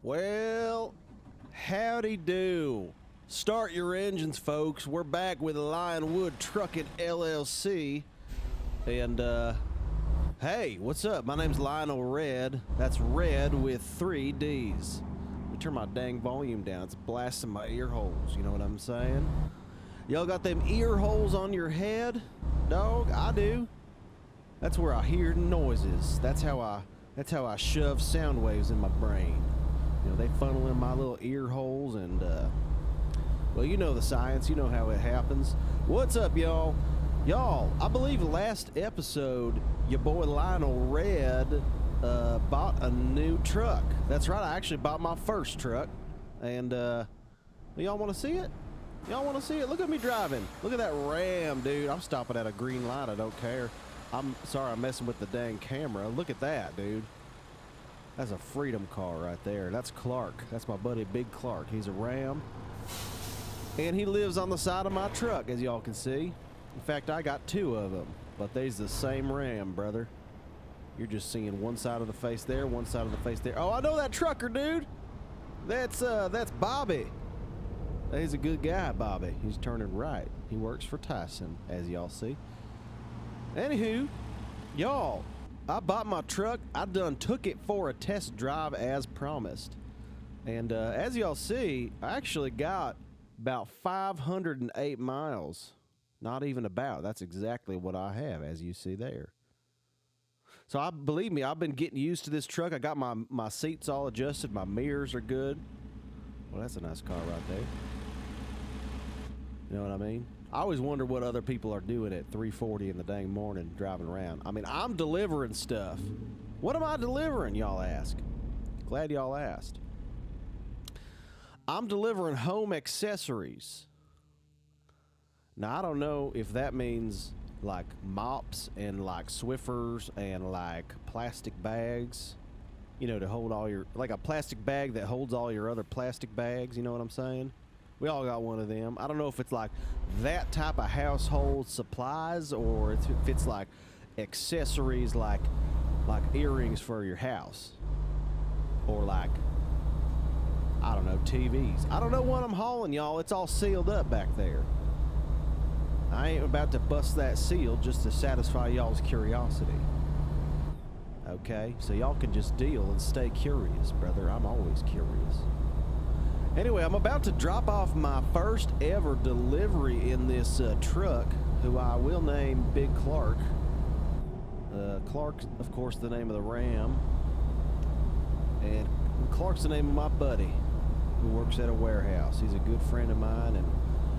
Well, howdy do. Start your engines, folks. We're back with Lionwood Trucking LLC. And, hey, what's up? My name's Lionel Red. That's Red with 3 D's. Let me turn my dang volume down. It's blasting my ear holes. You know what I'm saying? Y'all got them ear holes on your head? Dog, I do. That's where I hear noises. That's how I shove sound waves in my brain. You know, they funnel in my little ear holes and, well, you know the science. You know how it happens. What's up, y'all? Y'all, I believe last episode, your boy Lionel Red bought a new truck. That's right, I actually bought my first truck. And, y'all want to see it? Y'all want to see it? Look at me driving. Look at that Ram, dude. I'm stopping at a green light. I don't care. I'm sorry I'm messing with the dang camera. Look at that, dude. That's a freedom car right there. That's Clark. That's my buddy Big Clark. He's a Ram. And he lives on the side of my truck, as y'all can see. In fact, I got 2 of them. But they's the same Ram, brother. You're just seeing one side of the face there, one side of the face there. Oh, I know that trucker, dude. That's Bobby. He's a good guy, Bobby. He's turning right. He works for Tyson, as y'all see. Anywho, y'all, I bought my truck. I done took it for a test drive as promised. And as y'all see, I actually got about 508 miles. Not even about. That's exactly what I have, as you see there. So believe me, I've been getting used to this truck. I got my seats all adjusted. My mirrors are good. Well, that's a nice car right there. You know what I mean? I always wonder what other people are doing at 3:40 in the dang morning driving around. I mean, I'm delivering stuff. What am I delivering, y'all ask? Glad y'all asked. I'm delivering home accessories. Now, I don't know if that means like mops and like Swiffers and like plastic bags, you know, to hold all your, like a plastic bag that holds all your other plastic bags, you know what I'm saying? We all got one of them. I don't know if it's like that type of household supplies or if it's like accessories like earrings for your house. Or like, I don't know, TVs. I don't know what I'm hauling, y'all. It's all sealed up back there. I ain't about to bust that seal just to satisfy y'all's curiosity. Okay? So y'all can just deal and stay curious, brother. I'm always curious. Anyway, I'm about to drop off my first ever delivery in this truck, who I will name Big Clark. Clark's, of course, the name of the Ram. And Clark's the name of my buddy, who works at a warehouse. He's a good friend of mine. And,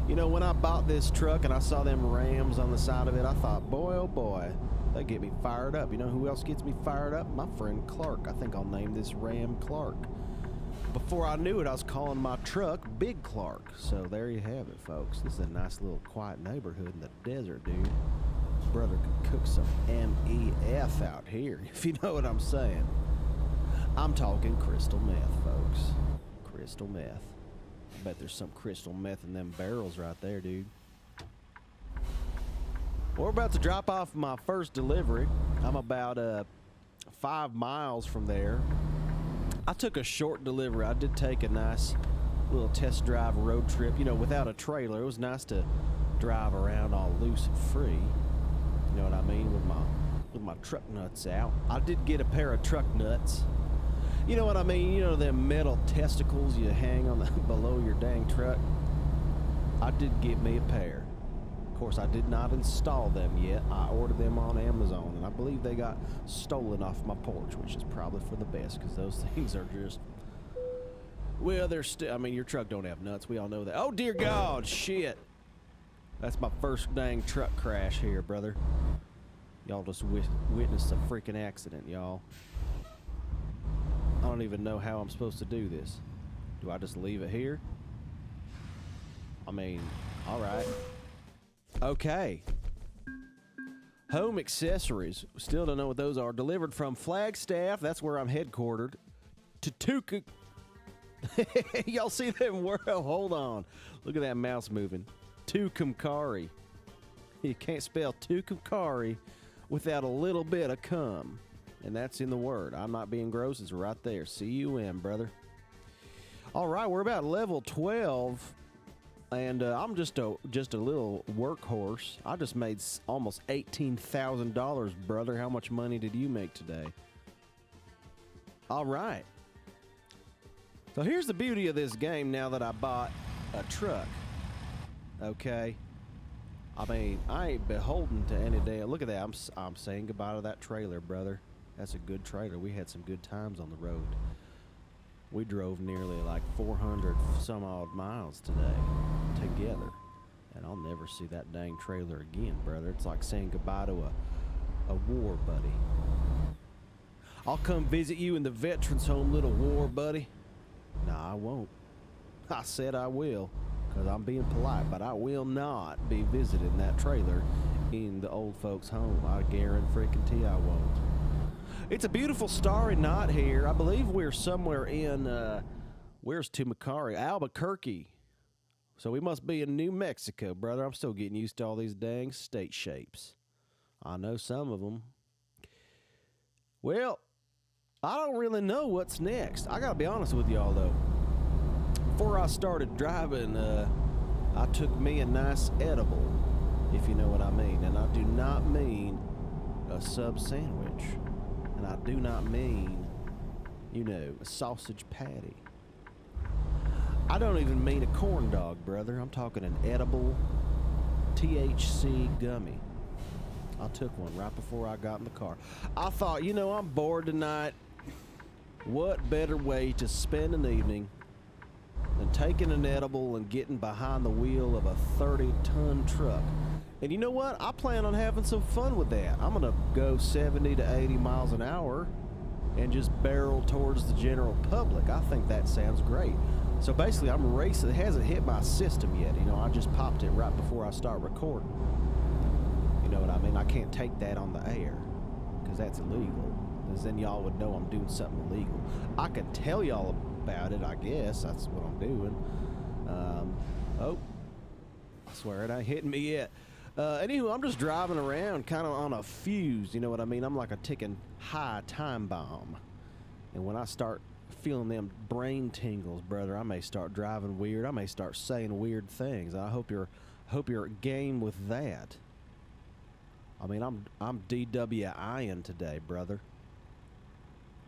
you know, when I bought this truck and I saw them Rams on the side of it, I thought, boy, oh boy, they get me fired up. You know who else gets me fired up? My friend Clark. I think I'll name this Ram Clark. Before I knew it, I was calling my truck Big Clark. So there you have it, folks. This is a nice little quiet neighborhood in the desert, dude. Brother could cook some MEF out here, if you know what I'm saying. I'm talking crystal meth, folks. Crystal meth. I bet there's some crystal meth in them barrels right there, dude. We're about to drop off my first delivery. I'm about 5 miles from there. I took a short delivery. I did take a nice little test drive road trip, you know, without a trailer. It was nice to drive around all loose and free. You know what I mean? With my truck nuts out. I did get a pair of truck nuts. You know what I mean? You know them metal testicles you hang on the below your dang truck? I did get me a pair. Of course, I did not install them yet. I ordered them on Amazon, and I believe they got stolen off my porch, which is probably for the best, because those things are just, well, they're still, I mean, your truck don't have nuts. We all know that. Oh, dear God, shit. That's my first dang truck crash here, brother. Y'all just witnessed a freaking accident, y'all. I don't even know how I'm supposed to do this. Do I just leave it here? I mean, all right. Okay. Home accessories. Still don't know what those are. Delivered from Flagstaff. That's where I'm headquartered. To Tuca. Y'all see them? Hold on. Look at that mouse moving. Tucumcari. You can't spell Tucumcari without a little bit of cum. And that's in the word. I'm not being gross. It's right there. C-U-M, brother. All right, we're about level 12, and I'm just a little workhorse. I just made almost $18,000, brother. How much money did you make today? All right. So here's the beauty of this game now that I bought a truck. Okay. I mean, I ain't beholden to any day. Look at that. I'm saying goodbye to that trailer, brother. That's a good trailer. We had some good times on the road. We drove nearly like 400 some odd miles today together. And I'll never see that dang trailer again, brother. It's like saying goodbye to a war buddy. I'll come visit you in the veterans home, little war buddy. Nah, I won't. I said I will, because I'm being polite, but I will not be visiting that trailer in the old folks' home. I guarantee I won't. It's a beautiful starry night here. I believe we're somewhere in, where's Tucumcari? Albuquerque. So we must be in New Mexico, brother. I'm still getting used to all these dang state shapes. I know some of them. Well, I don't really know what's next. I gotta be honest with y'all, though. Before I started driving, I took me a nice edible, if you know what I mean. And I do not mean a sub sandwich. And I do not mean, you know, a sausage patty. I don't even mean a corn dog, brother. I'm talking an edible THC gummy. I took one right before I got in the car. I thought, you know, I'm bored tonight. What better way to spend an evening than taking an edible and getting behind the wheel of a 30-ton truck? And you know what? I plan on having some fun with that. I'm going to go 70 to 80 miles an hour and just barrel towards the general public. I think that sounds great. So basically, I'm racing. It hasn't hit my system yet. You know, I just popped it right before I start recording. You know what I mean? I can't take that on the air because that's illegal. Because then y'all would know I'm doing something illegal. I can tell y'all about it, I guess. That's what I'm doing. Oh, I swear it ain't hitting me yet. Anywho, I'm just driving around kind of on a fuse, you know what I mean? I'm like a ticking high time bomb. And when I start feeling them brain tingles, brother, I may start driving weird. I may start saying weird things. I hope you're game with that. I mean, I'm DWIing today, brother.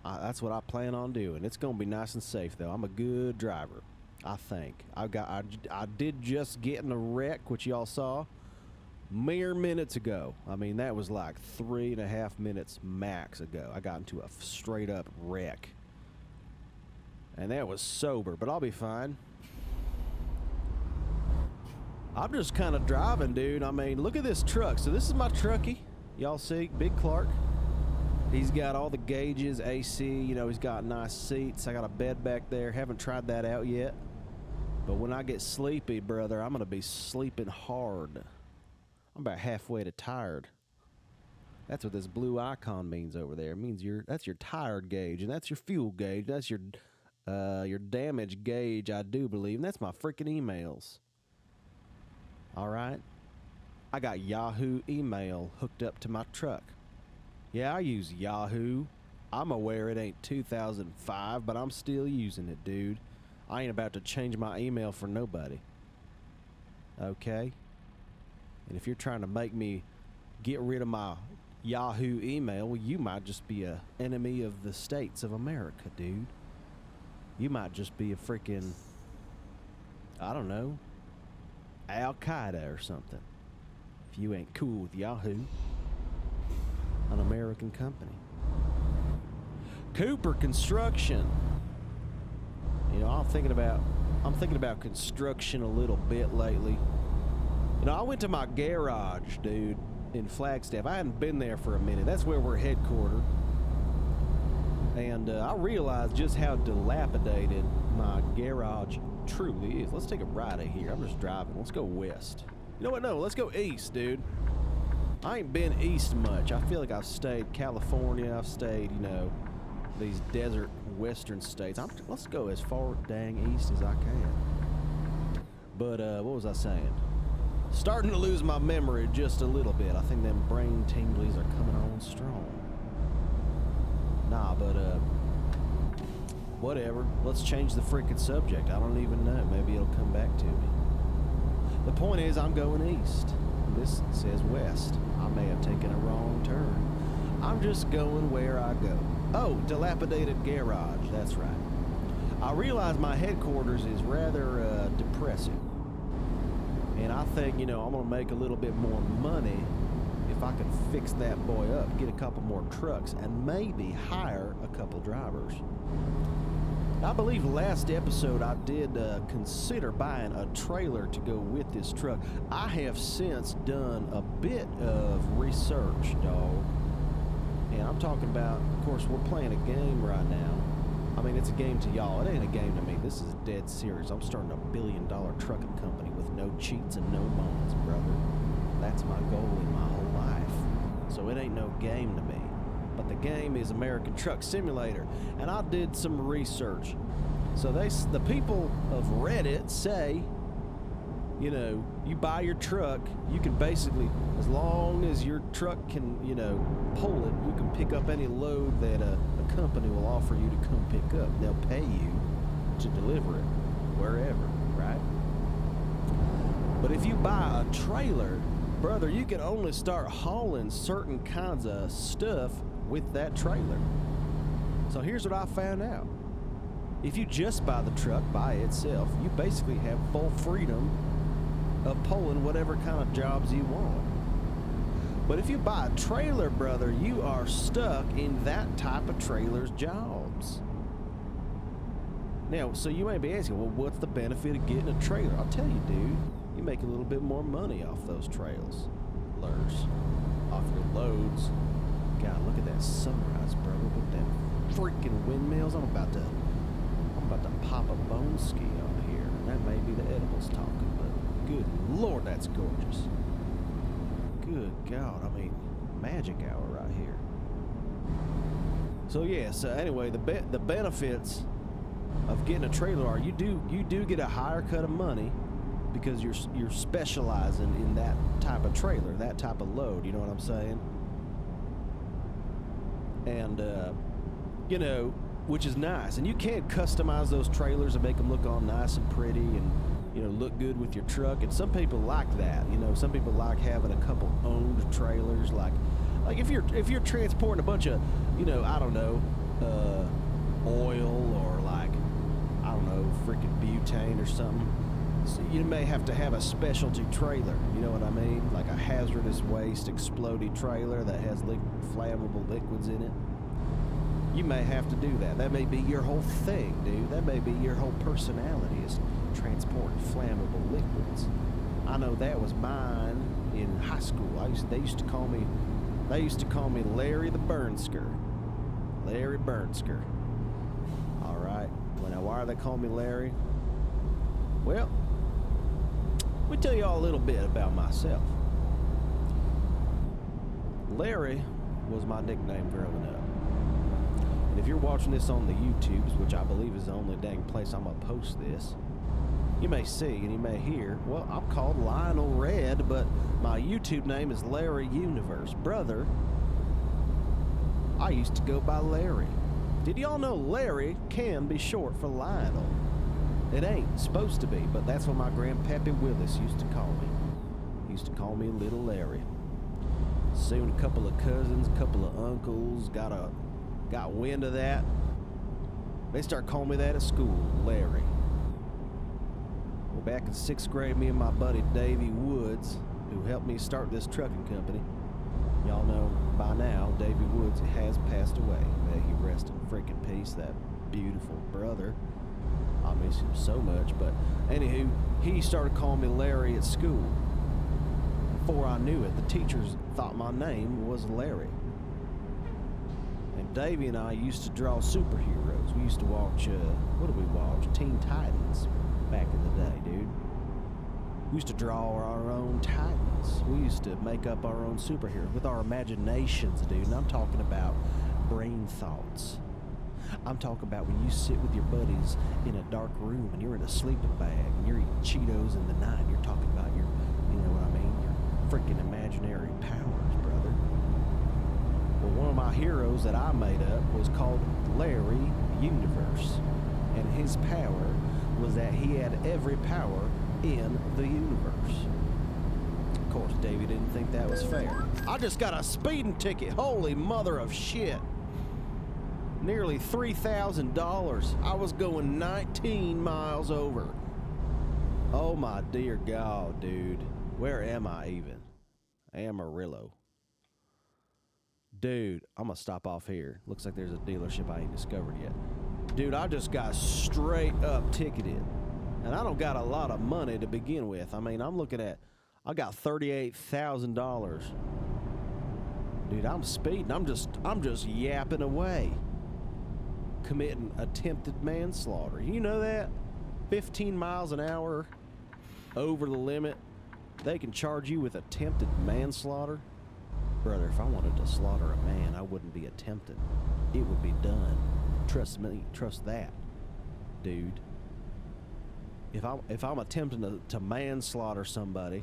That's what I plan on doing. It's going to be nice and safe, though. I'm a good driver, I think. I did just get in a wreck, which y'all saw mere minutes ago. I mean, that was like 3.5 minutes max ago. I got into a straight up wreck. And that was sober, but I'll be fine. I'm just kind of driving, dude. I mean, look at this truck. So this is my truckie. Y'all see? Big Clark. He's got all the gauges, AC. You know, he's got nice seats. I got a bed back there. Haven't tried that out yet. But when I get sleepy, brother, I'm going to be sleeping hard. I'm about halfway to tired. That's what this blue icon means over there. It means that's your tired gauge, and that's your fuel gauge. That's your damage gauge, I do believe. And that's my freaking emails. All right? I got Yahoo email hooked up to my truck. Yeah, I use Yahoo. I'm aware it ain't 2005, but I'm still using it, dude. I ain't about to change my email for nobody. Okay? And if you're trying to make me get rid of my Yahoo email, well, you might just be an enemy of the states of America, dude. You might just be a freaking, I don't know, Al-Qaeda or something. If you ain't cool with Yahoo, an American company. Cooper Construction. You know, I'm thinking about construction a little bit lately. You know, I went to my garage, dude, in Flagstaff. I hadn't been there for a minute. That's where we're headquartered. And I realized just how dilapidated my garage truly is. Let's take a ride out here. I'm just driving. Let's go west. You know what? No, let's go east, dude. I ain't been east much. I feel like I've stayed California. I've stayed, you know, these desert western states. Let's go as far dang east as I can. But what was I saying? Starting to lose my memory just a little bit. I think them brain tinglies are coming on strong. Nah, but whatever. Let's change the freaking subject. I don't even know. Maybe it'll come back to me. The point is, I'm going east. This says west. I may have taken a wrong turn. I'm just going where I go. Oh, dilapidated garage. That's right. I realize my headquarters is rather depressing. And I think, you know, I'm going to make a little bit more money if I can fix that boy up, get a couple more trucks, and maybe hire a couple drivers. I believe last episode I did consider buying a trailer to go with this truck. I have since done a bit of research, dog. And I'm talking about, of course, we're playing a game right now. I mean, it's a game to y'all. It ain't a game to me. This is dead serious. I'm starting a $1 billion trucking company with no cheats and no bones, brother. That's my goal in my whole life. So it ain't no game to me. But the game is American Truck Simulator, and I did some research. So the people of Reddit say, you know, you buy your truck, you can basically, as long as your truck can, you know, pull it, you can pick up any load that a company will offer you to come pick up. They'll pay you to deliver it wherever, right? But if you buy a trailer, brother, you can only start hauling certain kinds of stuff with that trailer. So here's what I found out. If you just buy the truck by itself, you basically have full freedom of pulling whatever kind of jobs you want. But if you buy a trailer, brother, you are stuck in that type of trailer's jobs. Now, so you may be asking, well, what's the benefit of getting a trailer? I'll tell you, dude, you make a little bit more money off those trailers, off your loads. God, look at that sunrise, brother, with them freaking windmills. I'm about to pop a bone ski on here. That may be the edibles talking, but good Lord, that's gorgeous. Good God, I mean, magic hour right here. So yeah, so anyway, the benefits of getting a trailer are you do get a higher cut of money because you're specializing in that type of trailer, that type of load. You know what I'm saying? And you know, which is nice. And you can customize those trailers and make them look all nice and pretty and, you know, look good with your truck. And some people like that. You know, some people like having a couple owned trailers. Like if you're transporting a bunch of, you know, I don't know, oil or like, I don't know, freaking butane or something. So you may have to have a specialty trailer. You know what I mean? Like a hazardous waste exploding trailer that has flammable liquids in it. You may have to do that. That may be your whole thing, dude. That may be your whole personality is transporting flammable liquids. I know that was mine in high school. They used to call me Larry the Burnsker. Larry Burnsker. All right. Well, now why are they calling me Larry? Well, let me tell you all a little bit about myself. Larry was my nickname growing up. And if you're watching this on the YouTubes, which I believe is the only dang place I'm going to post this, you may see and you may hear, well, I'm called Lionel Red, but my YouTube name is Larry Universe. Brother, I used to go by Larry. Did y'all know Larry can be short for Lionel? It ain't supposed to be, but that's what my grandpappy Willis used to call me. He used to call me Little Larry. Soon a couple of cousins, a couple of uncles got wind of that. They started calling me that at school, Larry. Well, back in 6th grade, me and my buddy Davey Woods, who helped me start this trucking company, y'all know by now, Davey Woods has passed away. May he rest in freaking peace, that beautiful brother. I miss him so much, but anywho, he started calling me Larry at school. Before I knew it, the teachers thought my name was Larry. And Davey and I used to draw superheroes. We used to watch, what did we watch? Teen Titans back in the day, dude. We used to draw our own Titans. We used to make up our own superheroes with our imaginations, dude. And I'm talking about brain thoughts. I'm talking about when you sit with your buddies in a dark room and you're in a sleeping bag and you're eating Cheetos in the night. You're talking about your, you know what I mean, your freaking imaginary powers, brother. Well, one of my heroes that I made up was called Larry universe. And his power was that he had every power in the universe. Of course, Davey didn't think that was fair. I just got a speeding ticket. Holy mother of shit. Nearly $3,000. I was going 19 miles over. Oh my dear God, dude. Where am I even? Amarillo. Dude, I'm gonna stop off here. Looks like there's a dealership I ain't discovered yet. Dude, I just got straight up ticketed. And I don't got a lot of money to begin with. I mean, I'm looking at, I got $38,000. Dude, I'm speeding. I'm just yapping away. Committing attempted manslaughter. You know that? 15 miles an hour over the limit. They can charge you with attempted manslaughter. Brother, if I wanted to slaughter a man, I wouldn't be attempted. It would be done. Trust me. Trust that, dude. If I'm attempting to manslaughter somebody,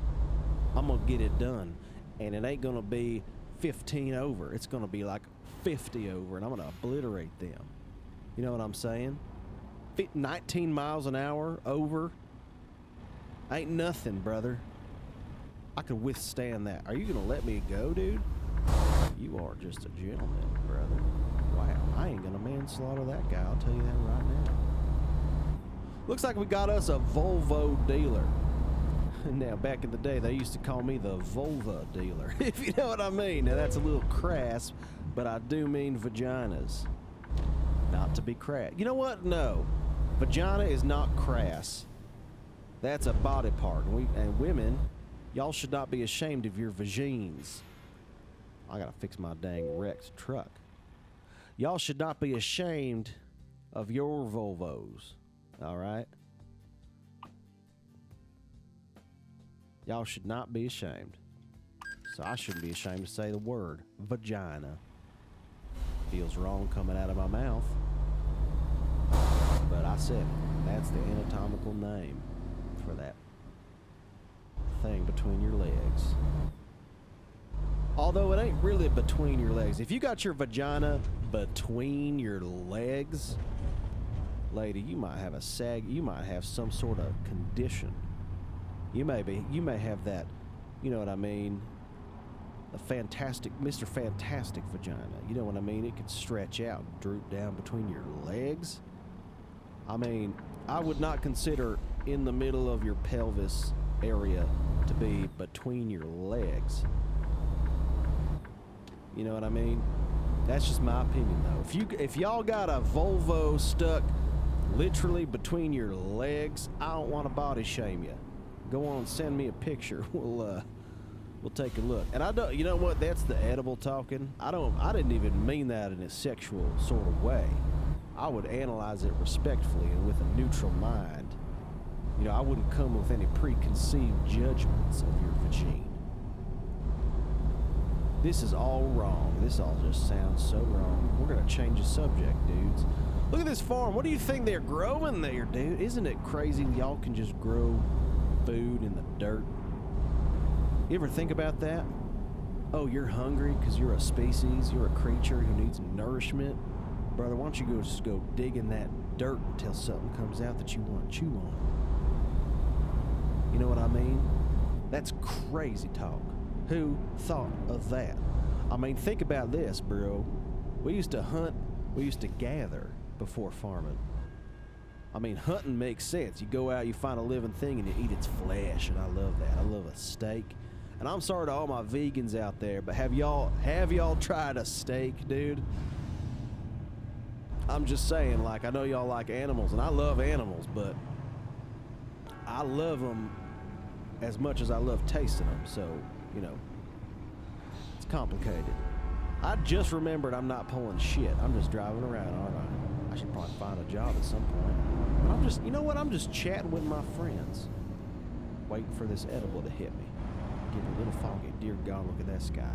I'm gonna get it done, and it ain't gonna be 15 over. It's gonna be like 50 over, and I'm gonna obliterate them. You know what I'm saying? 19 miles an hour over ain't nothing, brother. I could withstand that. Are you gonna let me go, dude? You are just a gentleman, brother. Wow, I ain't gonna manslaughter that guy. I'll tell you that right now. Looks like we got us a Volvo dealer. Now, back in the day, they used to call me the vulva dealer, if you know what I mean. Now, that's a little crass, but I do mean vaginas. Not to be crass. You know what? No. Vagina is not crass. That's a body part. And women, y'all should not be ashamed of your vagines. I gotta fix my dang wrecked truck. Y'all should not be ashamed of your Volvos. All right? Y'all should not be ashamed. So I shouldn't be ashamed to say the word vagina. Feels wrong coming out of my mouth. But I said it. That's the anatomical name for that thing between your legs. Although it ain't really between your legs. If you got your vagina between your legs, lady, you might have a sag. You might have some sort of condition. You may have that, you know what I mean, a fantastic, Mr. Fantastic vagina. You know what I mean? It could stretch out, droop down between your legs. I mean, I would not consider in the middle of your pelvis area to be between your legs. You know what I mean? That's just my opinion, though. If y'all got a Volvo stuck literally between your legs, I don't want to body shame you. Go on, send me a picture. We'll take a look. And I don't, you know what? That's the edible talking. I didn't even mean that in a sexual sort of way. I would analyze it respectfully and with a neutral mind. You know, I wouldn't come with any preconceived judgments of your vagine. This is all wrong. This all just sounds so wrong. We're gonna change the subject, dudes. Look at this farm. What do you think they're growing there, dude? Isn't it crazy y'all can just grow food in the dirt? You ever think about that? Oh, you're hungry because you're a species, you're a creature who needs nourishment. Brother, why don't you just go dig in that dirt until something comes out that you want to chew on? You know what I mean? That's crazy talk. Who thought of that? I mean, think about this, bro. We used to hunt, we used to gather before farming. I mean, hunting makes sense. You go out, you find a living thing, and you eat its flesh, and I love that. I love a steak. And I'm sorry to all my vegans out there, but have y'all tried a steak, dude? I'm just saying, like, I know y'all like animals, and I love animals, but I love them as much as I love tasting them, so, you know, it's complicated. I just remembered I'm not pulling shit. I'm just driving around, aren't I? I should probably find a job at some point. But I'm just, you know what? I'm just chatting with my friends, waiting for this edible to hit me. Getting a little foggy. Dear God, look at that sky.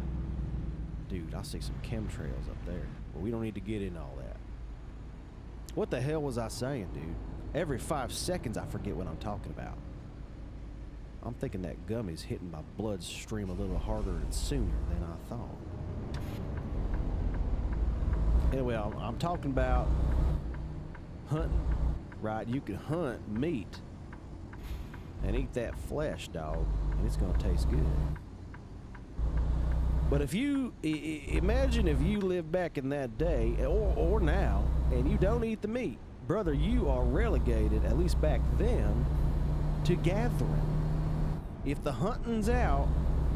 Dude, I see some chemtrails up there. But we don't need to get in all that. What the hell was I saying, dude? Every 5 seconds I forget what I'm talking about. I'm thinking that gummy's hitting my bloodstream a little harder and sooner than I thought. Anyway, I'm talking about hunting, right? You can hunt meat and eat that flesh, dog, and it's gonna taste good. But if you imagine if you live back in that day or now and you don't eat the meat, brother, you are relegated, at least back then, to gathering. If the hunting's out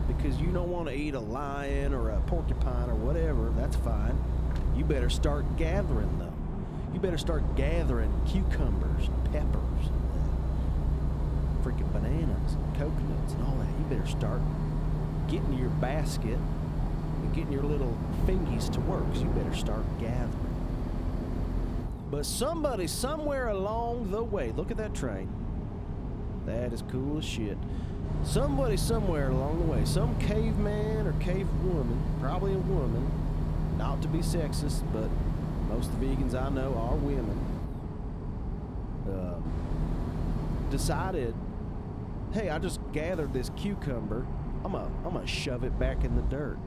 because you don't want to eat a lion or a porcupine or whatever, that's fine. You better start gathering them. You better start gathering cucumbers, peppers, freaking bananas, and coconuts and all that. You better start getting your basket and getting your little fingies to work. So you better start gathering. But somebody somewhere along the way, look at that train. That is cool as shit. Somebody somewhere along the way, some caveman or cave woman, probably a woman, not to be sexist, but most of the vegans I know are women, decided, hey, I just gathered this cucumber. I'm gonna shove it back in the dirt.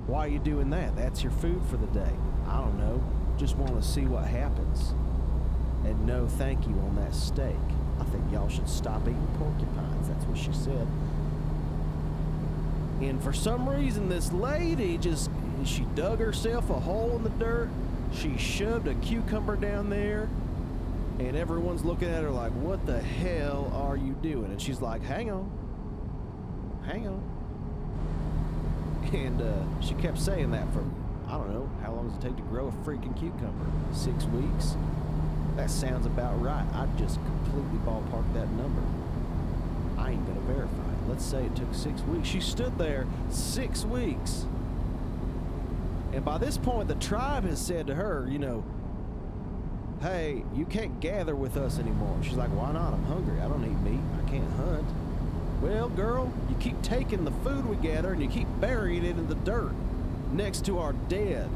Why are you doing that? That's your food for the day. I don't know. Just want to see what happens. And no thank you on that steak. I think y'all should stop eating porcupines. That's what she said. And for some reason, this lady she dug herself a hole in the dirt. She shoved a cucumber down there. And everyone's looking at her like, what the hell are you doing? And she's like, hang on. Hang on. And she kept saying that for, I don't know, how long does it take to grow a freaking cucumber? 6 weeks? That sounds about right. I just completely ballparked that number. I ain't gonna verify it. Let's say it took 6 weeks. She stood there 6 weeks. And by this point, the tribe has said to her, you know, hey, you can't gather with us anymore. She's like, why not? I'm hungry. I don't eat meat. I can't hunt. Well, girl, you keep taking the food we gather and you keep burying it in the dirt next to our dead.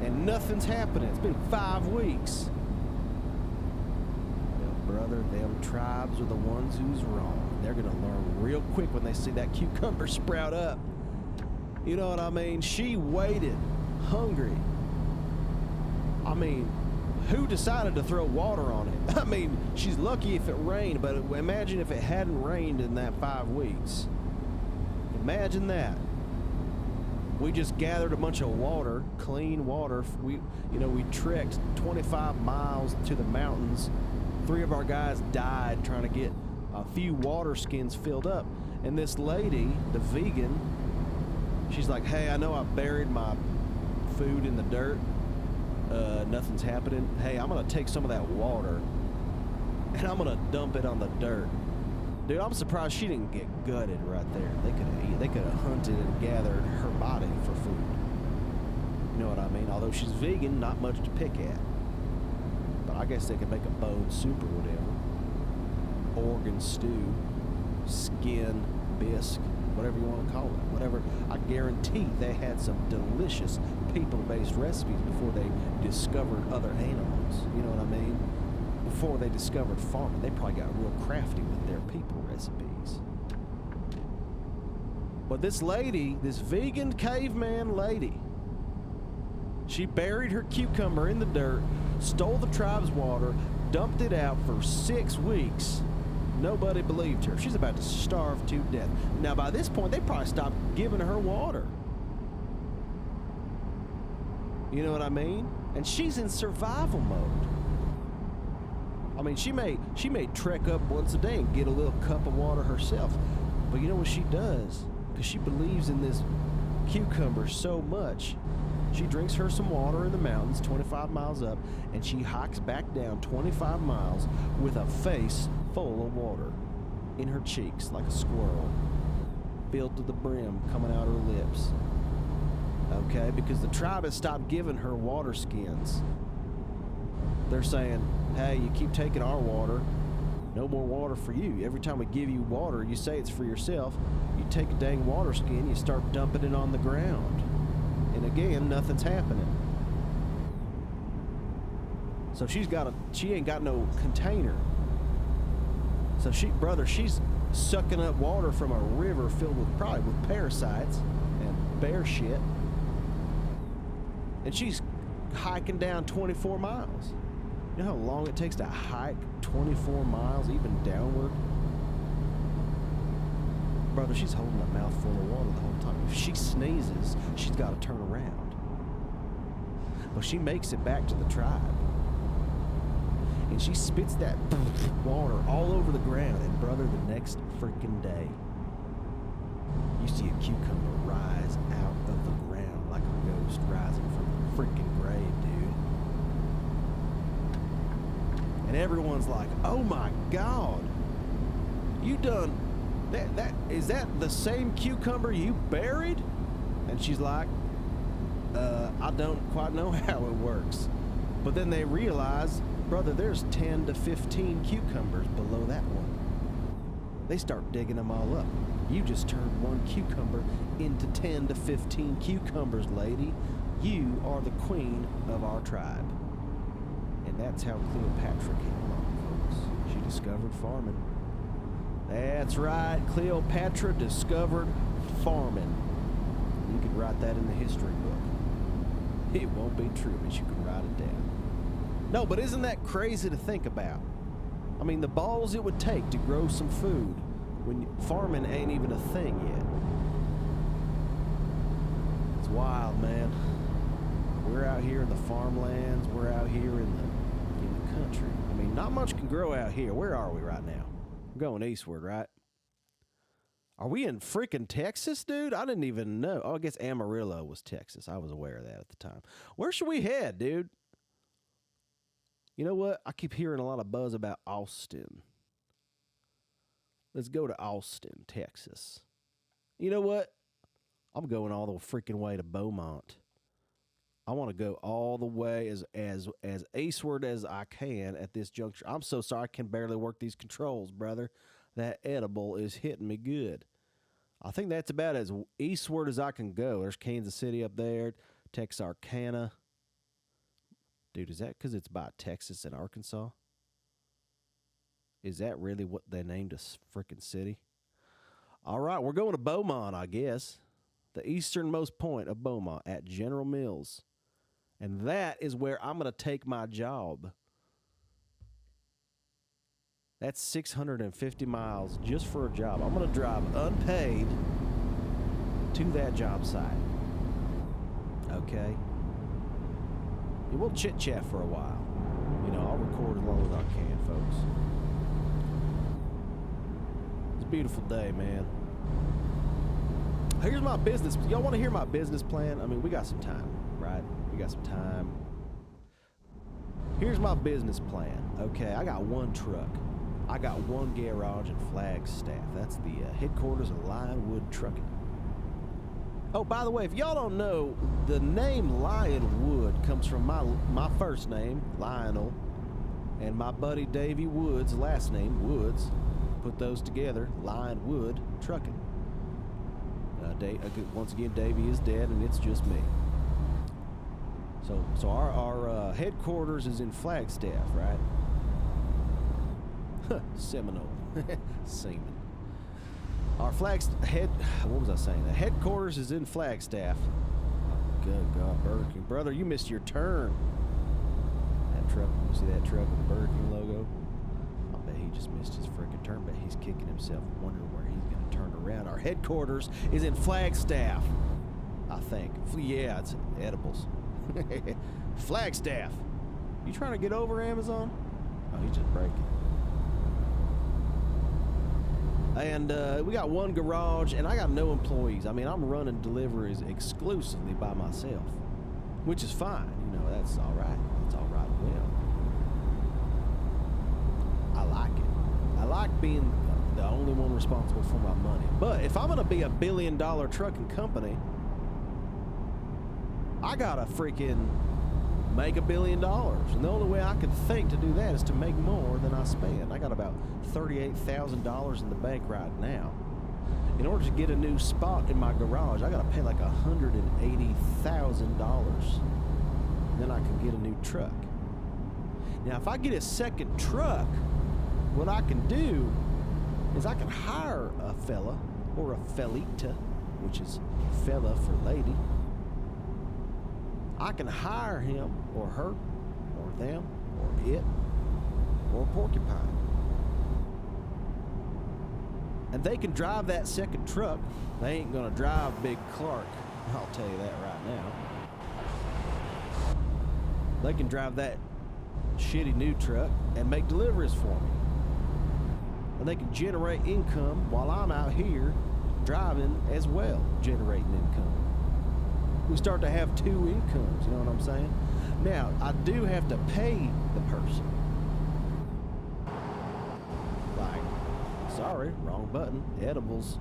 And nothing's happening. It's been 5 weeks. Well, brother, them tribes are the ones who's wrong. They're gonna learn real quick when they see that cucumber sprout up. You know what I mean? She waited, hungry. I mean, who decided to throw water on it? I mean, she's lucky if it rained, but imagine if it hadn't rained in that 5 weeks. Imagine that. We just gathered a bunch of water, clean water. We trekked 25 miles to the mountains. 3 of our guys died trying to get a few water skins filled up. And this lady, the vegan, she's like, hey, I know I buried my food in the dirt. Nothing's happening. Hey, I'm gonna take some of that water and I'm gonna dump it on the dirt. Dude, I'm surprised she didn't get gutted right there. They could have hunted and gathered her body for food. You know what I mean? Although she's vegan, not much to pick at. But I guess they could make a bone soup or whatever. Organ stew, skin, bisque, whatever you want to call it. Whatever. I guarantee they had some delicious people-based recipes before they discovered other animals. You know what I mean? Before they discovered farming, they probably got real crafty with their people recipes. But this lady, this vegan caveman lady, she buried her cucumber in the dirt, stole the tribe's water, dumped it out for 6 weeks. Nobody believed her. She's about to starve to death. Now, by this point, they probably stopped giving her water. You know what I mean? And she's in survival mode. I mean, she may trek up once a day and get a little cup of water herself. But you know what she does? Because she believes in this cucumber so much, she drinks her some water in the mountains 25 miles up, and she hikes back down 25 miles with a face full of water in her cheeks like a squirrel, filled to the brim coming out her lips. Okay? Because the tribe has stopped giving her water skins. They're saying, hey, you keep taking our water, no more water for you. Every time we give you water, you say it's for yourself. You take a dang water skin, you start dumping it on the ground. And again, nothing's happening. So she ain't got no container. So she's sucking up water from a river filled with probably with parasites and bear shit. And she's hiking down 24 miles. You know how long it takes to hike 24 miles, even downward? Brother, she's holding a mouthful of water the whole time. If she sneezes, she's got to turn around. But she makes it back to the tribe. And she spits that water all over the ground. And brother, the next freaking day, you see a cucumber rise out of the ground like a ghost rising from the freaking grave, dude. And everyone's like, oh my God, you done, is that the same cucumber you buried? And she's like, I don't quite know how it works. But then they realize, brother, there's 10 to 15 cucumbers below that one. They start digging them all up. You just turned one cucumber into 10 to 15 cucumbers, lady. You are the queen of our tribe. And that's how Cleopatra came along, folks. She discovered farming. That's right, Cleopatra discovered farming. You could write that in the history book. It won't be true, but you can write it down. No, but isn't that crazy to think about? I mean, the balls it would take to grow some food when farming ain't even a thing yet. It's wild, man. We're out here in the farmlands. We're out here in the country. I mean, not much can grow out here. Where are we right now? We're going eastward, right? Are we in freaking Texas, dude? I didn't even know. Oh, I guess Amarillo was Texas. I was aware of that at the time. Where should we head, dude? You know what? I keep hearing a lot of buzz about Austin. Let's go to Austin, Texas. You know what? I'm going all the freaking way to Beaumont. I want to go all the way as eastward as I can at this juncture. I'm so sorry I can barely work these controls, brother. That edible is hitting me good. I think that's about as eastward as I can go. There's Kansas City up there, Texarkana. Dude, is that because it's by Texas and Arkansas? Is that really what they named a freaking city? All right, we're going to Beaumont, I guess. The easternmost point of Beaumont at General Mills. And that is where I'm going to take my job. That's 650 miles just for a job. I'm going to drive unpaid to that job site. Okay? And we'll chit-chat for a while. You know, I'll record as long as I can, folks. It's a beautiful day, man. Here's my business. Y'all want to hear my business plan? I mean, we got some time, right? We got some time. Here's my business plan. Okay, I got one truck. I got one garage in Flagstaff. That's the headquarters of Lionwood Trucking. Oh, by the way, if y'all don't know, the name Lionwood comes from my first name, Lionel, and my buddy Davey Wood's last name, Woods. Put those together, Lionwood Trucking. Once again, Davey is dead, and it's just me. So our headquarters is in Flagstaff, right? Seminole. Seaman. Our what was I saying? The headquarters is in Flagstaff. Oh, good God, Burger King. Brother, you missed your turn. That truck, you see that truck with the Burger King logo? I bet he just missed his freaking turn, but he's kicking himself, wondering where he's going to turn around. Our headquarters is in Flagstaff, I think. Yeah, it's edibles. Flagstaff. You trying to get over Amazon? Oh, he's just breaking. And we got one garage, and I got no employees. I mean, I'm running deliveries exclusively by myself, which is fine. You know, that's all right. That's all right and well. I like it. I like being the only one responsible for my money. But if I'm going to be a $1 billion trucking company, I got to freaking make $1 billion. And the only way I could think to do that is to make more than I spend. I got about $38,000 in the bank right now. In order to get a new spot in my garage, I got to pay like $180,000. Then I can get a new truck. Now, if I get a second truck, what I can do is I can hire a fella or a fellita, which is fella for lady. I can hire him or her or them or it or a porcupine. And they can drive that second truck. They ain't gonna drive Big Clark. I'll tell you that right now. They can drive that shitty new truck and make deliveries for me. And they can generate income while I'm out here driving as well, generating income. We start to have two incomes, you know what I'm saying? Now, I do have to pay the person. Like, sorry, wrong button, edibles.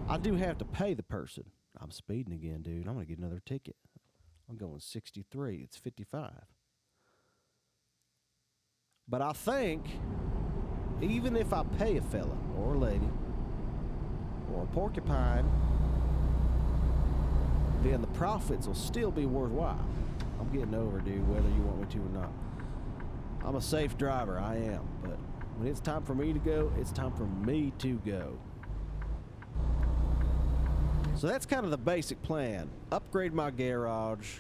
I do have to pay the person. I'm speeding again, dude. I'm gonna get another ticket. I'm going 63, it's 55. But I think, even if I pay a fella or a lady or a porcupine, then the profits will still be worthwhile. I'm getting over, dude, whether you want me to or not. I'm a safe driver, I am, but when it's time for me to go, it's time for me to go. So that's kind of the basic plan. Upgrade my garage,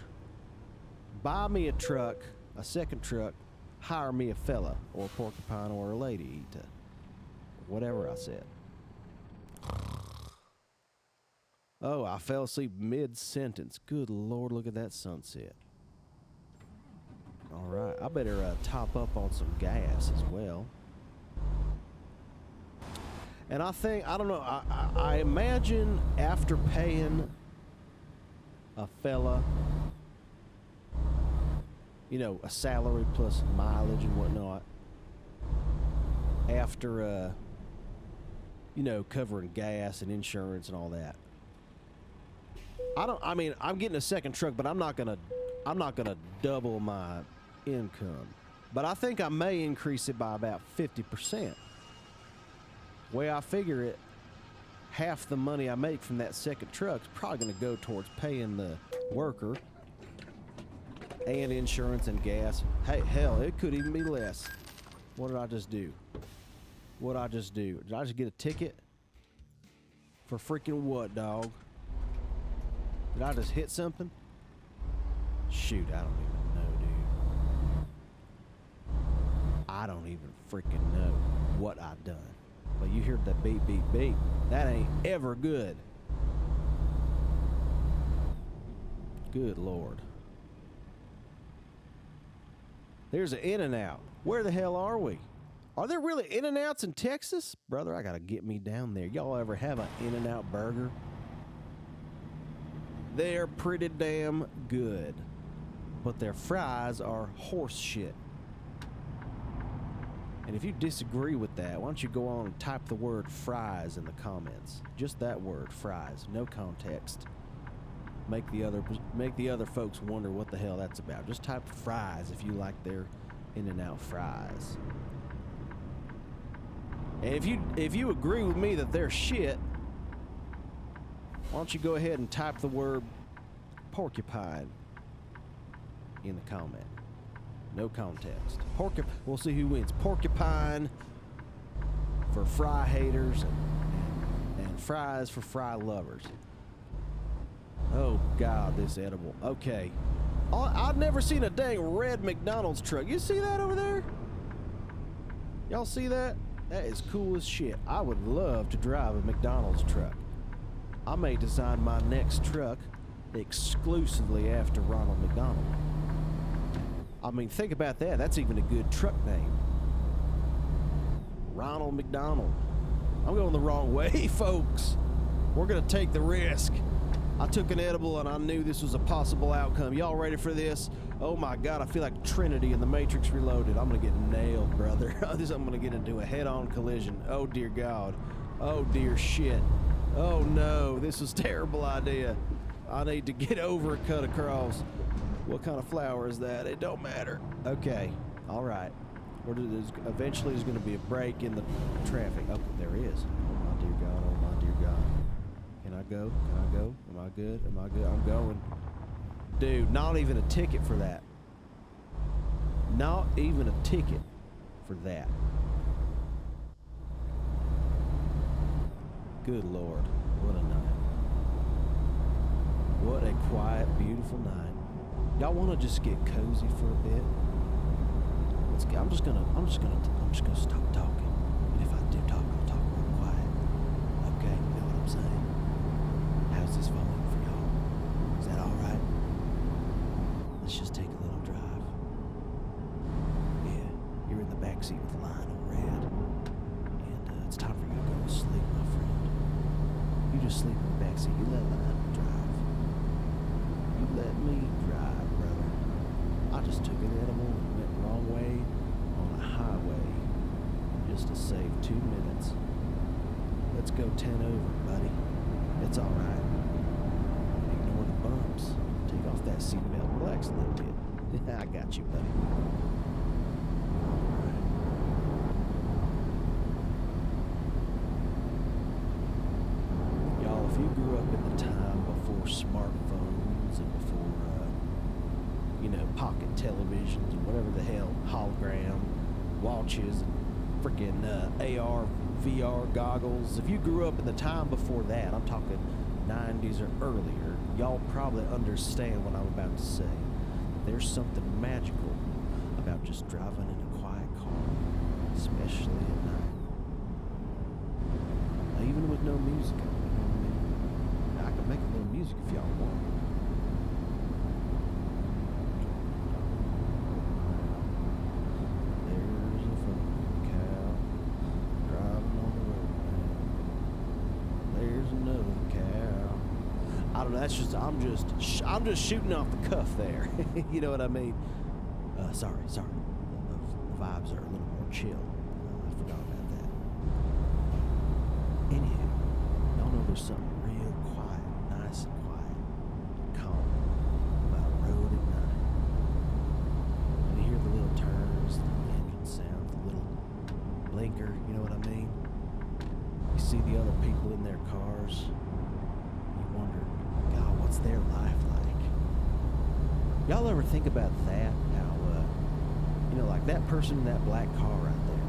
buy me a truck, a second truck, hire me a fella or a porcupine or a lady to whatever I said. Oh, I fell asleep mid-sentence. Good Lord, look at that sunset. All right, I better top up on some gas as well. And I think, I don't know, I imagine after paying a fella, you know, a salary plus mileage and whatnot, after, you know, covering gas and insurance and all that. I mean, I'm getting a second truck, but I'm not gonna double my income. But I think I may increase it by about 50%. Way I figure it, half the money I make from that second truck is probably gonna go towards paying the worker and insurance and gas. Hey, hell, it could even be less. What did I just do? What did I just do? Did I just get a ticket? For freaking what, dog? Did I just hit something? Shoot, I don't even know, dude. I don't even freaking know what I done. But you heard that beep, beep, beep. That ain't ever good. Good Lord. There's an In-N-Out. Where the hell are we? Are there really In-N-Outs in Texas? Brother, I gotta get me down there. Y'all ever have an In-N-Out burger? They're pretty damn good. But their fries are horse shit. And if you disagree with that, why don't you go on and type the word fries in the comments. Just that word, fries. No context. Make the other folks wonder what the hell that's about. Just type fries if you like their In-N-Out fries. And if you agree with me that they're shit, why don't you go ahead and type the word porcupine in the comment. No context. We'll see who wins. Porcupine for fry haters and fries for fry lovers. Oh God, this edible. Okay. I've never seen a dang red McDonald's truck. You see that over there? Y'all see that? That is cool as shit. I would love to drive a McDonald's truck. I may design my next truck exclusively after Ronald McDonald. I mean, think about that. That's even a good truck name. Ronald McDonald. I'm going the wrong way, folks. We're going to take the risk. I took an edible and I knew this was a possible outcome. Y'all ready for this? Oh my God, I feel like Trinity in the Matrix Reloaded. I'm going to get nailed, brother. I'm going to get into a head-on collision. Oh dear God. Oh dear shit. Oh no, this is a terrible idea. I need to get over and cut across. What kind of flower is that? It don't matter. Okay, all right. Eventually there's going to be a break in the traffic. Oh, there is. Oh my dear God, oh my dear God. Can I go? Can I go? Am I good? Am I good? I'm going. Dude, not even a ticket for that. Not even a ticket for that. Good Lord, what a night. What a quiet, beautiful night. Y'all want to just get cozy for a bit? Let's get. I'm just gonna stop talking. And if I do talk, I'll talk real quiet. Okay, you know what I'm saying? How's this going for y'all? Is that all right? Let's just take a little drive. Yeah, you're in the backseat with Lionel Red, and it's time for you to go to sleep, my friend. You just sleep in the backseat. You let Lionel drive. You let me drive, brother. I just took an edible and went the wrong way on a highway just to save 2 minutes. Let's go 10 over, buddy. It's all right. Ignore the bumps. Take off that seatbelt. Relax a little bit. I got you, buddy. All right. Y'all, if you grew up in the time before smartphones and before, pocket televisions and whatever the hell, hologram watches and freaking AR, VR goggles. If you grew up in the time before that, I'm talking 90s or earlier, y'all probably understand what I'm about to say. There's something magical about just driving in a quiet car, especially at night. Now, even with no music on, you know what I mean? I can make a little music if y'all want. I don't know. That's just I'm just shooting off the cuff there. You know what I mean? Sorry. The vibes are a little more chill. I forgot about that. Anyhow, y'all know there's something real quiet, nice and quiet, calm about a road at night. And you hear the little turns, the engine sound, the little blinker. You know what I mean? You see the other people in their cars. You wonder, God, what's their life like? Y'all ever think about that? How, like that person in that black car right there.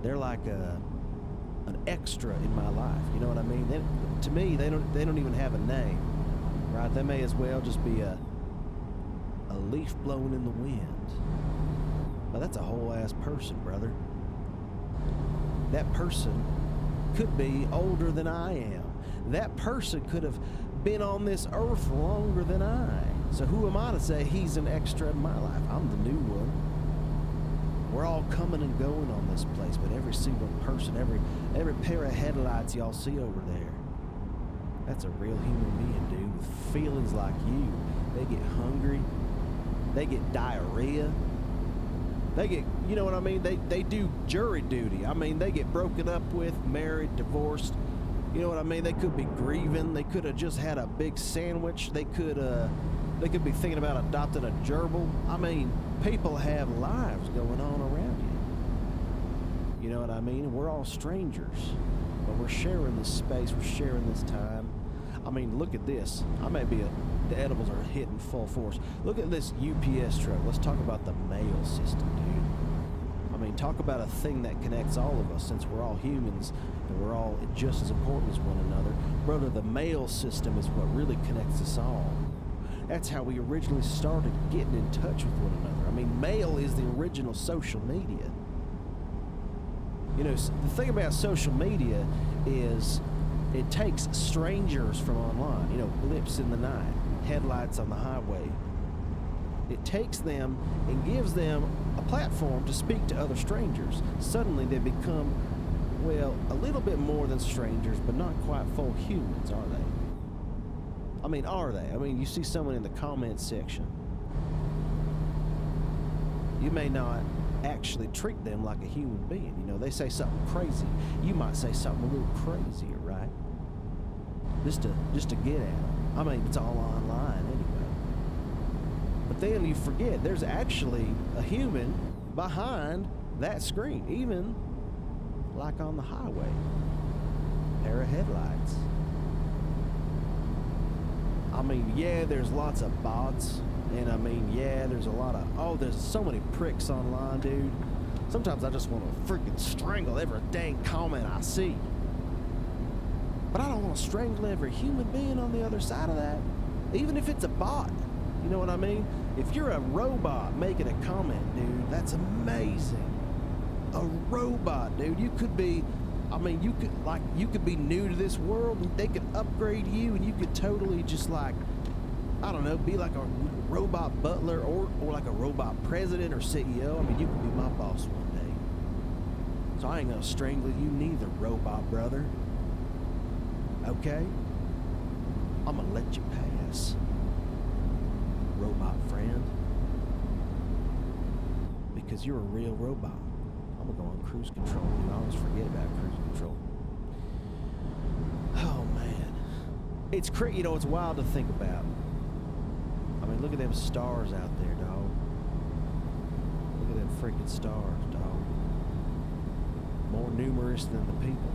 They're like an extra in my life. You know what I mean? To me, they don't even have a name, right? They may as well just be a leaf blowing in the wind. Well, that's a whole ass person, brother. That person could be older than I am. That person could have been on this earth longer than I. So who am I to say he's an extra in my life? I'm the new one. We're all coming and going on this place, but every single person, every pair of headlights y'all see over there, that's a real human being, dude, with feelings like you. They get hungry. They get diarrhea. They get, you know what I mean? They do jury duty. I mean, they get broken up with, married, divorced. You know what I mean? They could be grieving. They could have just had a big sandwich. They could be thinking about adopting a gerbil. I mean, people have lives going on around you. You know what I mean? We're all strangers, but we're sharing this space. We're sharing this time. I mean, look at this. The edibles are hitting full force. Look at this UPS truck. Let's talk about the mail system, dude. I mean, talk about a thing that connects all of us, since we're all humans and we're all just as important as one another. Brother, the mail system is what really connects us all. That's how we originally started getting in touch with one another. I mean, mail is the original social media. You know, the thing about social media is it takes strangers from online, you know, blips in the night, headlights on the highway. It takes them and gives them a platform to speak to other strangers. Suddenly they become, well, a little bit more than strangers, but not quite full humans, are they? I mean, are they? I mean, you see someone in the comments section. You may not actually treat them like a human being. You know, they say something crazy. You might say something a little crazier, right? Just to get at them. I mean, it's all online anyway. But then you forget there's actually a human behind that screen, even like on the highway. Pair of headlights. I mean, yeah, there's lots of bots, and I mean, yeah, there's a lot of, there's so many pricks online, dude. Sometimes I just want to freaking strangle every dang comment I see. But I don't want to strangle every human being on the other side of that, even if it's a bot. You know what I mean? If you're a robot making a comment, dude, that's amazing. A robot, dude. You could be, I mean, you could be new to this world and they could upgrade you and you could totally just like, I don't know, be like a robot butler or like a robot president or CEO. I mean, you could be my boss one day. So I ain't gonna strangle you neither, robot brother. Okay? I'm gonna let you pass, robot friend. Because you're a real robot. I'm gonna go on cruise control. You always forget about cruise control. Oh man. It's crazy, you know, it's wild to think about. I mean, look at them stars out there, dog. Look at them freaking stars, dog. More numerous than the people.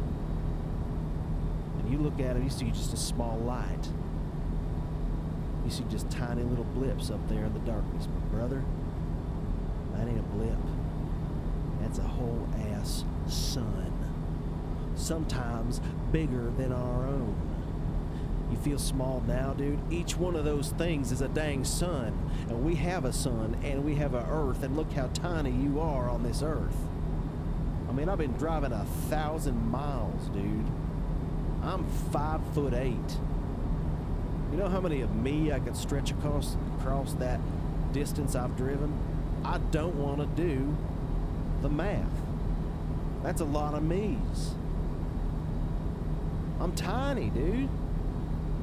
And you look at it, you see just a small light. You see just tiny little blips up there in the darkness, my brother. That ain't a blip. That's a whole ass sun. Sometimes bigger than our own. You feel small now, dude? Each one of those things is a dang sun. And we have a sun, and we have an earth, and look how tiny you are on this earth. I mean, I've been driving 1,000 miles, dude. I'm 5'8". You know how many of me I could stretch across that distance I've driven? I don't want to do the math. That's a lot of me's. I'm tiny, dude.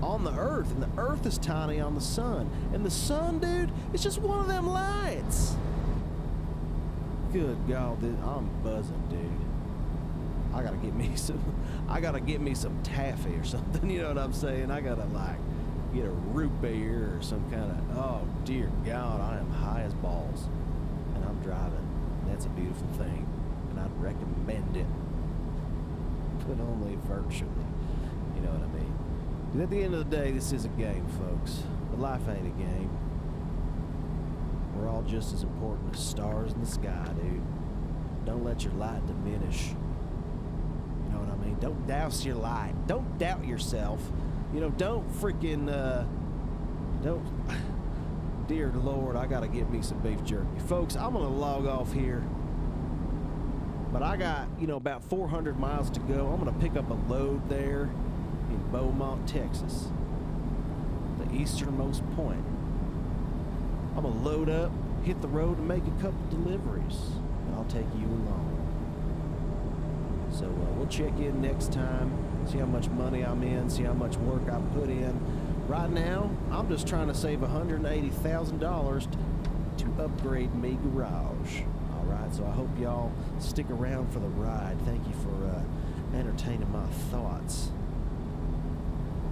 On the earth, and the earth is tiny on the sun. And the sun, dude, it's just one of them lights. Good God, dude, I'm buzzing, dude. I gotta get me some taffy or something, you know what I'm saying? I gotta like get a root beer or some kind of, oh dear God, I am high as balls. And I'm driving. That's a beautiful thing. And I'd recommend it. But only virtually. You know what I mean? But at the end of the day, this is a game, folks. But life ain't a game. We're all just as important as stars in the sky, dude. Don't let your light diminish. You know what I mean? Don't douse your light. Don't doubt yourself. You know, don't freaking, don't... Dear Lord, I gotta get me some beef jerky. Folks, I'm gonna log off here. But I got, you know, about 400 miles to go. I'm gonna pick up a load there in Beaumont, Texas. The easternmost point. I'm gonna load up, hit the road, and make a couple deliveries. And I'll take you along. So we'll check in next time, see how much money I'm in, see how much work I put in. Right now, I'm just trying to save $180,000 to upgrade me garage. All right, so I hope y'all stick around for the ride. Thank you for entertaining my thoughts.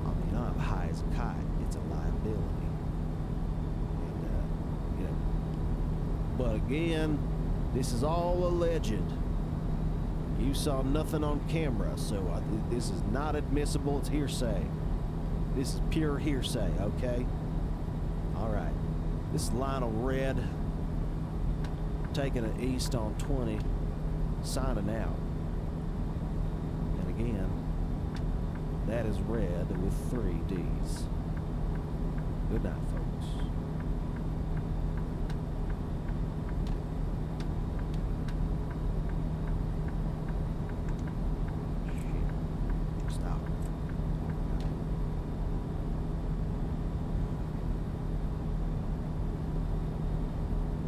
I mean, I'm high as a kite. It's a liability. And, you know, but again, this is all alleged. You saw nothing on camera, so this is not admissible. It's hearsay. This is pure hearsay, okay? All right. This is Lionel Red, taking it east on 20, signing out. And again, that is Red with 3 Ds. Good night.